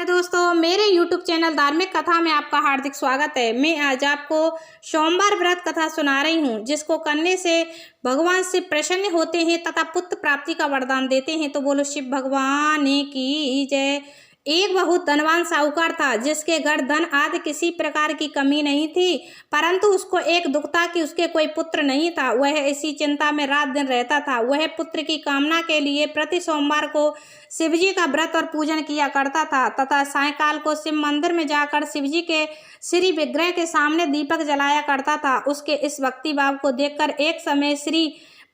दोस्तों, मेरे YouTube channel धार्मिक कथा में आपका हार्दिक स्वागत है। मैं आज आपको सोमवार व्रत कथा सुना रही हूँ, जिसको करने से भगवान शिव प्रसन्न होते हैं तथा पुत्र प्राप्ति का वरदान देते हैं। तो बोलो शिव भगवान की जय। एक बहुत धनवान साहूकार था, जिसके घर धन आदि किसी प्रकार की कमी नहीं थी, परंतु उसको एक दुख था कि उसके कोई पुत्र नहीं था। वह इसी चिंता में रात दिन रहता था। वह पुत्र की कामना के लिए प्रति सोमवार को शिवजी का व्रत और पूजन किया करता था तथा सायंकाल को शिव मंदिर में जाकर शिवजी के श्री विग्रह के सामने दीपक जलाया करता था। उसके इस भक्ति भाव को देखकर एक समय श्री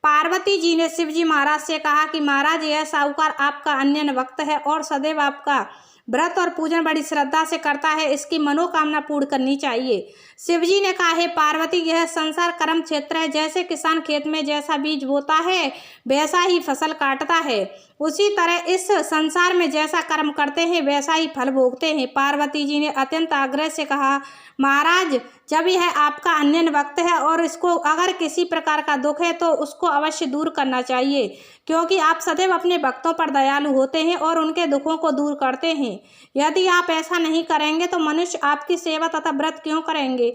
पार्वती जी ने शिवजी महाराज से कहा कि महाराज, यह साहूकार आपका अन्य भक्त है और सदैव आपका व्रत और पूजन बड़ी श्रद्धा से करता है, इसकी मनोकामना पूर्ण करनी चाहिए। शिवजी ने कहा, हे पार्वती, यह संसार कर्म क्षेत्र है। जैसे किसान खेत में जैसा बीज बोता है वैसा ही फसल काटता है, उसी तरह इस संसार में जैसा कर्म करते हैं वैसा ही फल भोगते हैं। पार्वती जी ने अत्यंत आग्रह से कहा, महाराज, जब यह आपका अन्य भक्त है और इसको अगर किसी प्रकार का दुख है तो उसको अवश्य दूर करना चाहिए, क्योंकि आप सदैव अपने भक्तों पर दयालु होते हैं और उनके दुखों को दूर करते हैं। यदि आप ऐसा नहीं करेंगे तो मनुष्य आपकी सेवा तथा व्रत क्यों करेंगे।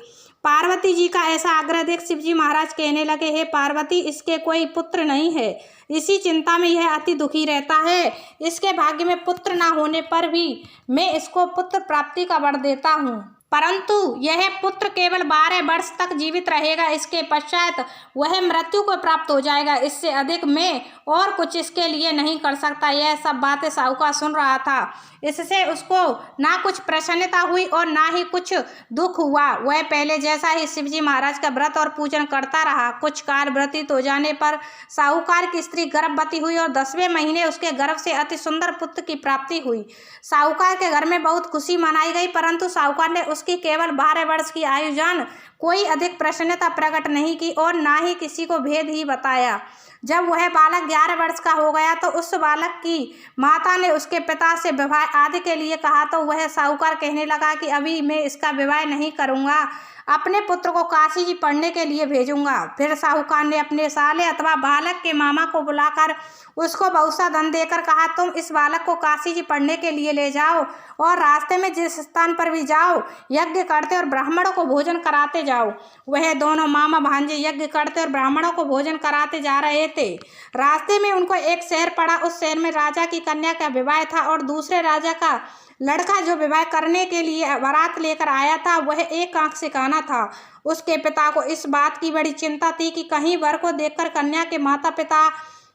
पार्वती जी का ऐसा आग्रह देख शिवजी महाराज कहने लगे, हे पार्वती, इसके कोई पुत्र नहीं है, इसी चिंता में यह अति दुखी रहता है। इसके भाग्य में पुत्र ना होने पर भी मैं इसको पुत्र प्राप्ति का वर देता हूँ, परंतु यह पुत्र केवल 12 वर्ष तक जीवित रहेगा। इसके पश्चात वह मृत्यु को प्राप्त हो जाएगा। इससे अधिक मैं और कुछ इसके लिए नहीं कर सकता। यह सब बातें साहूकार सुन रहा था। इससे उसको ना कुछ प्रसन्नता हुई और ना ही कुछ दुख हुआ। वह पहले जैसा ही शिवजी महाराज का व्रत और पूजन करता रहा। कुछ काल व्यतीत हो जाने पर साहूकार की स्त्री गर्भवती हुई और 10वें महीने उसके गर्भ से अति सुंदर पुत्र की प्राप्ति हुई। साहूकार के घर में बहुत खुशी मनाई गई, परंतु साहूकार ने उसकी केवल 12 वर्ष की आयु जान कोई अधिक प्रसन्नता प्रकट नहीं की और ना ही किसी को भेद ही बताया। जब वह बालक 11 वर्ष का हो गया तो उस बालक की माता ने उसके पिता से विवाह आदि के लिए कहा, तो वह साहूकार कहने लगा कि अभी मैं इसका विवाह नहीं करूंगा, अपने पुत्र को काशी जी पढ़ने के लिए भेजूंगा। फिर साहूकार ने अपने साले अथवा बालक के मामा को बुलाकर उसको बहुत सा धन देकर कहा, तुम इस बालक को काशी जी पढ़ने के लिए ले जाओ और रास्ते में जिस स्थान पर भी जाओ यज्ञ करते और ब्राह्मणों को भोजन कराते जाओ। वह दोनों मामा भांजे यज्ञ करते और ब्राह्मणों को भोजन कराते जा रहे थे। रास्ते में उनको एक शहर पड़ा। उस शहर में राजा की कन्या का विवाह था और दूसरे राजा का लड़का जो विवाह करने के लिए बारात लेकर आया था वह एक आंख से काना था। उसके पिता को इस बात की बड़ी चिंता थी कि कहीं वर को देखकर कन्या के माता पिता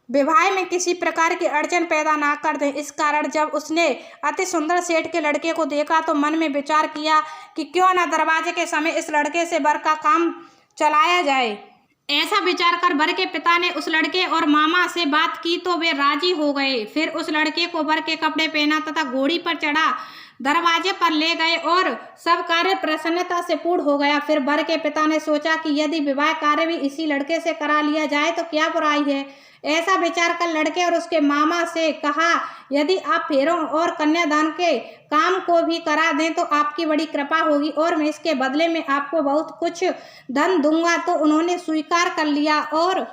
विवाह में किसी प्रकार की अड़चन पैदा ना कर दें। इस कारण जब उसने अति सुंदर सेठ के लड़के को देखा तो मन में विचार किया कि क्यों ना दरवाजे के समय इस लड़के से वर का काम चलाया जाए। ऐसा विचार कर वर के पिता ने उस लड़के और मामा से बात की तो वे राजी हो गए। फिर उस लड़के को वर के कपड़े पहना तथा घोड़ी पर चढ़ा दरवाजे पर ले गए और सब कार्य प्रसन्नता से पूर्ण हो गया। फिर वर के पिता ने सोचा कि यदि विवाह कार्य भी इसी लड़के से करा लिया जाए तो क्या बुराई है। ऐसा विचार कर लड़के और उसके मामा से कहा, यदि आप फेरों और कन्यादान के काम को भी करा दें तो आपकी बड़ी कृपा होगी और मैं इसके बदले में आपको बहुत कुछ धन दूंगा। तो उन्होंने स्वीकार कर लिया और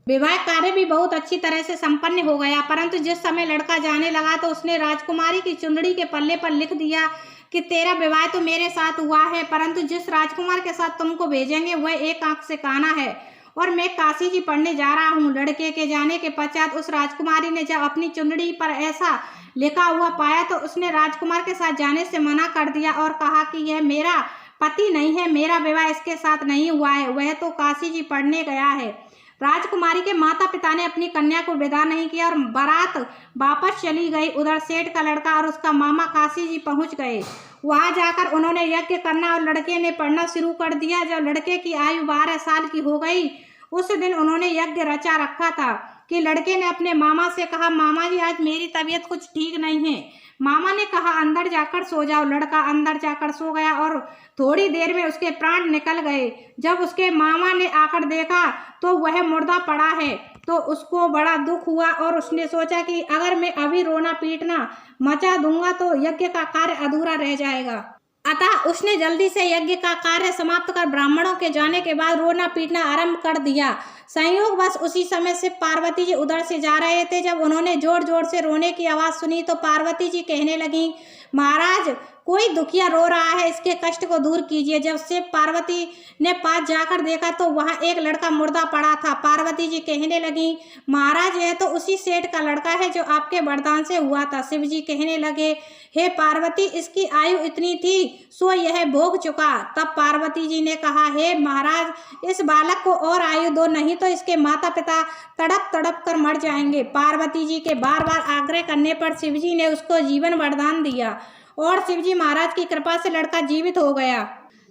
विवाह कार्य भी बहुत अच्छी तरह से संपन्न हो गया। परंतु जिस समय लड़का जाने लगा तो उसने राजकुमारी की चुंदड़ी के पल्ले पर लिख दिया कि तेरा विवाह तो मेरे साथ हुआ है, परंतु जिस राजकुमार के साथ तुमको भेजेंगे वह एक आंख से काना है और मैं काशी जी पढ़ने जा रहा हूँ। लड़के के जाने के पश्चात उस राजकुमारी ने जब अपनी चुंदड़ी पर ऐसा लिखा हुआ पाया तो उसने राजकुमार के साथ जाने से मना कर दिया और कहा कि यह मेरा पति नहीं है, मेरा विवाह इसके साथ नहीं हुआ है, वह तो काशी जी पढ़ने गया है। राजकुमारी के माता पिता ने अपनी कन्या को विदा नहीं किया और बारात वापस चली गई। उधर सेठ का लड़का और उसका मामा काशी जी पहुंच गए। वहां जाकर उन्होंने यज्ञ करना और लड़के ने पढ़ना शुरू कर दिया। जब लड़के की आयु 12 साल की हो गई उस दिन उन्होंने यज्ञ रचा रखा था कि लड़के ने अपने मामा से कहा, मामा जी, आज मेरी तबीयत कुछ ठीक नहीं है। मामा ने कहा, अंदर जाकर सो जाओ। लड़का अंदर जाकर सो गया और थोड़ी देर में उसके प्राण निकल गए। जब उसके मामा ने आकर देखा तो वह मुर्दा पड़ा है तो उसको बड़ा दुख हुआ और उसने सोचा कि अगर मैं अभी रोना पीटना मचा दूंगा तो यज्ञ का कार्य अधूरा रह जाएगा। अतः उसने जल्दी से यज्ञ का कार्य समाप्त कर ब्राह्मणों के जाने के बाद रोना पीटना आरंभ कर दिया। संयोग बस उसी समय से पार्वती जी उधर से जा रहे थे। जब उन्होंने जोर जोर से रोने की आवाज़ सुनी तो पार्वती जी कहने लगी, महाराज, कोई दुखिया रो रहा है, इसके कष्ट को दूर कीजिए। जब शिव पार्वती ने पास जाकर देखा तो वहाँ एक लड़का मुर्दा पड़ा था। पार्वती जी कहने लगी, महाराज यह तो उसी सेठ का लड़का है जो आपके वरदान से हुआ था। शिव जी कहने लगे, हे पार्वती, इसकी आयु इतनी थी सो यह भोग चुका। तब पार्वती जी ने कहा, हे महाराज, इस बालक को और आयु दो, नहीं तो इसके माता पिता तड़प तड़प कर मर जाएंगे। पार्वती जी के बार बार आग्रह करने पर शिव जी ने उसको जीवन वरदान दिया और शिवजी महाराज की कृपा से लड़का जीवित हो गया।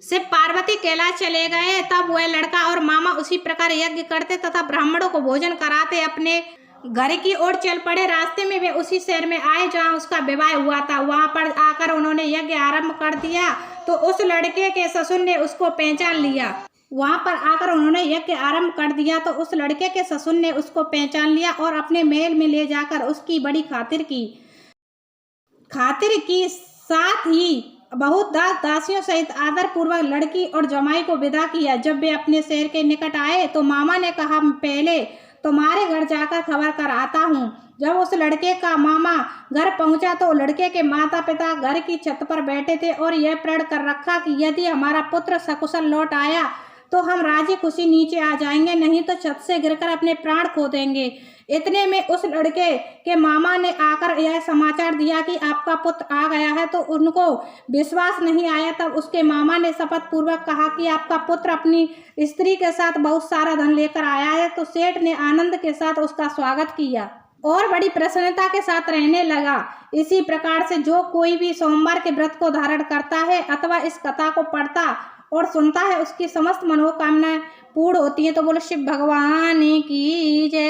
शिव पार्वती कैलाश चले गए। तब वह लड़का और मामा उसी प्रकार यज्ञ करते तथा ब्राह्मणों को भोजन कराते अपने घर की ओर चल पड़े। रास्ते में वे उसी शहर में आए जहां उसका विवाह हुआ था। वहां पर आकर उन्होंने यज्ञ आरंभ कर दिया तो उस लड़के के ससुर ने उसको पहचान लिया। वहां पर आकर उन्होंने यज्ञ आरंभ कर दिया तो उस लड़के के ससुर ने उसको पहचान लिया और अपने महल में ले जाकर उसकी बड़ी खातिर की साथ ही बहुत दास दासियों सहित आदर पूर्वक लड़की और जमाई को विदा किया। जब वे अपने शहर के निकट आए तो मामा ने कहा, पहले तुम्हारे घर जाकर खबर कर आता हूँ। जब उस लड़के का मामा घर पहुंचा तो लड़के के माता पिता घर की छत पर बैठे थे और यह प्रण कर रखा कि यदि हमारा पुत्र सकुशल लौट आया तो हम राजी खुशी नीचे आ जाएंगे, नहीं तो छत से गिरकर अपने प्राण खो देंगे। इतने में उस लड़के के मामा ने आकर यह समाचार दिया कि आपका पुत्र आ गया है तो उनको विश्वास नहीं आया। तब उसके मामा ने शपथ पूर्वक कहा कि आपका पुत्र अपनी स्त्री के साथ बहुत सारा धन लेकर आया है। तो सेठ ने आनंद के साथ उसका स्वागत किया और बड़ी प्रसन्नता के साथ रहने लगा। इसी प्रकार से जो कोई भी सोमवार के व्रत को धारण करता है अथवा इस कथा को पढ़ता और सुनता है उसकी समस्त मनोकामनाएं पूर्ण होती है। तो बोलो शिव भगवान की जय।